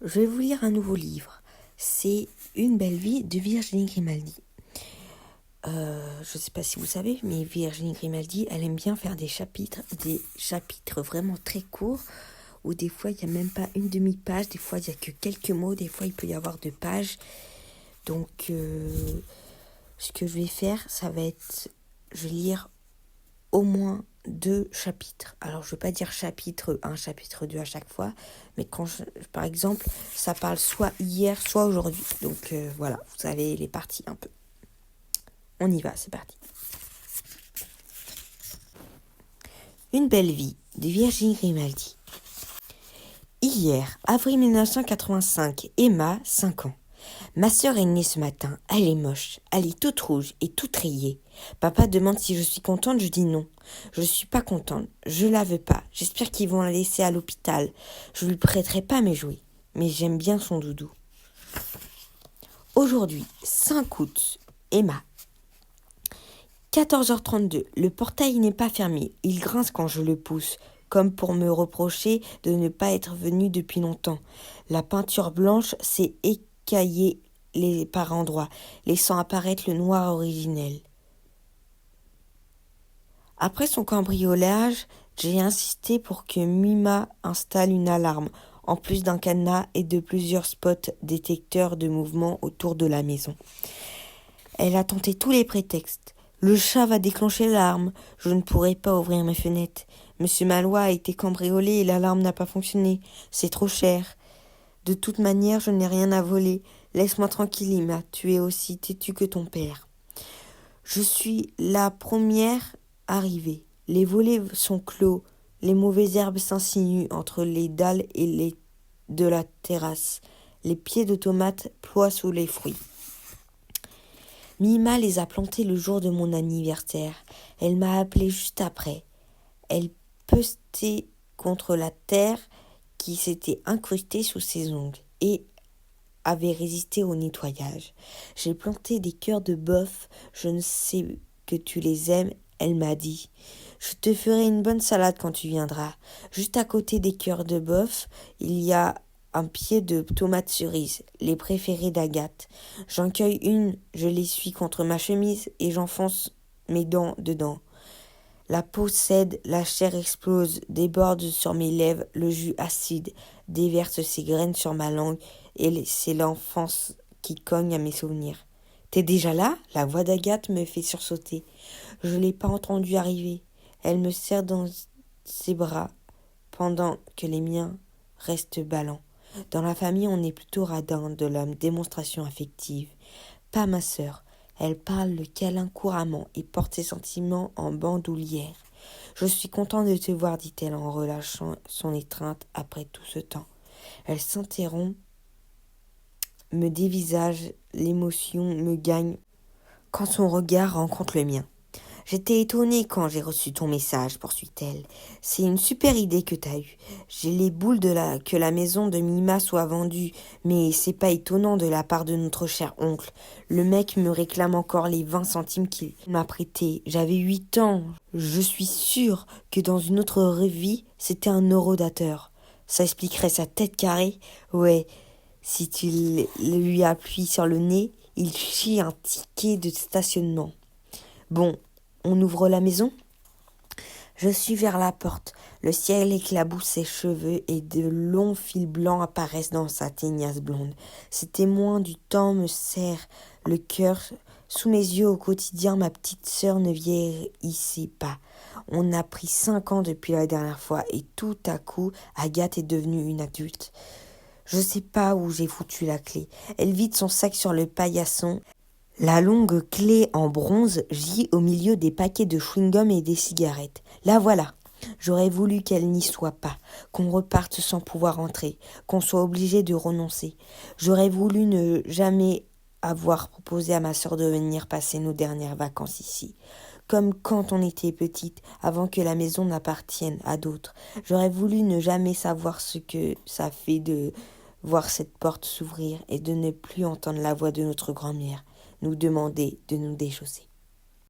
Je vais vous lire un nouveau livre. C'est Une belle vie de Virginie Grimaldi. Je ne sais pas si vous savez, mais Virginie Grimaldi, elle aime bien faire des chapitres vraiment très courts, où des fois il n'y a même pas une demi-page, des fois il n'y a que quelques mots, des fois il peut y avoir 2 pages. Donc ce que je vais faire, ça va être, je vais lire au moins 2 chapitres. Alors, je ne veux pas dire chapitre 1, chapitre 2 à chaque fois, mais par exemple, ça parle soit hier, soit aujourd'hui. Donc, voilà, vous savez les parties un peu. On y va, c'est parti. Une belle vie de Virginie Grimaldi. Hier, avril 1985, Emma, 5 ans. Ma sœur est née ce matin, elle est moche, elle est toute rouge et toute rayée. Papa demande si je suis contente, je dis non. Je ne suis pas contente, je la veux pas, j'espère qu'ils vont la laisser à l'hôpital. Je lui prêterai pas mes jouets, mais j'aime bien son doudou. Aujourd'hui, 5 août, Emma. 14h32, le portail n'est pas fermé, il grince quand je le pousse, comme pour me reprocher de ne pas être venu depuis longtemps. La peinture blanche s'est écaillée par endroits, laissant apparaître le noir originel. Après son cambriolage, j'ai insisté pour que Mima installe une alarme, en plus d'un cadenas et de plusieurs spots détecteurs de mouvement autour de la maison. Elle a tenté tous les prétextes. Le chat va déclencher l'alarme. Je ne pourrai pas ouvrir mes fenêtres. Monsieur Malouat a été cambriolé et l'alarme n'a pas fonctionné. C'est trop cher. De toute manière, je n'ai rien à voler. Laisse-moi tranquille, Ima. Tu es aussi têtu que ton père. Je suis la première arrivée. Les volets sont clos. Les mauvaises herbes s'insinuent entre les dalles et de la terrasse. Les pieds de tomates ploient sous les fruits. Mima les a plantés le jour de mon anniversaire. Elle m'a appelé juste après. Elle pestait contre la terre qui s'était incrustée sous ses ongles et avait résisté au nettoyage. J'ai planté des cœurs de bœuf. Je ne sais que tu les aimes, elle m'a dit. Je te ferai une bonne salade quand tu viendras. Juste à côté des cœurs de bœuf, il y a un pied de tomates cerises, les préférées d'Agathe. J'en cueille une, je l'essuie contre ma chemise et j'enfonce mes dents dedans. La peau cède, la chair explose, déborde sur mes lèvres, le jus acide déverse ses graines sur ma langue et c'est l'enfance qui cogne à mes souvenirs. T'es déjà là ? La voix d'Agathe me fait sursauter. Je l'ai pas entendue arriver. Elle me serre dans ses bras pendant que les miens restent ballants. Dans la famille, on est plutôt radin de la démonstration affective. Pas ma sœur. Elle parle le câlin couramment et porte ses sentiments en bandoulière. Je suis content de te voir, dit-elle en relâchant son étreinte après tout ce temps. Elle s'interrompt, me dévisage, l'émotion me gagne quand son regard rencontre le mien. J'étais étonnée quand j'ai reçu ton message, poursuit-elle. C'est une super idée que t'as eue. J'ai les boules que la maison de Mima soit vendue, mais c'est pas étonnant de la part de notre cher oncle. Le mec me réclame encore les 20 centimes qu'il m'a prêtés. J'avais 8 ans. Je suis sûre que dans une autre vie, c'était un eurodateur. Ça expliquerait sa tête carrée. Ouais, si tu lui appuies sur le nez, il chie un ticket de stationnement. Bon, on ouvre la maison ? Je suis vers la porte. Le ciel éclabousse ses cheveux et de longs fils blancs apparaissent dans sa tignasse blonde. Ces témoins du temps me serrent le cœur. Sous mes yeux au quotidien, ma petite sœur ne vieillissait pas. On a pris 5 ans depuis la dernière fois et tout à coup, Agathe est devenue une adulte. Je sais pas où j'ai foutu la clé. Elle vide son sac sur le paillasson. La longue clé en bronze gît au milieu des paquets de chewing-gum et des cigarettes. La voilà. J'aurais voulu qu'elle n'y soit pas, qu'on reparte sans pouvoir entrer, qu'on soit obligé de renoncer. J'aurais voulu ne jamais avoir proposé à ma sœur de venir passer nos dernières vacances ici. Comme quand on était petite, avant que la maison n'appartienne à d'autres. J'aurais voulu ne jamais savoir ce que ça fait de voir cette porte s'ouvrir et de ne plus entendre la voix de notre grand-mère nous demander de nous déchausser.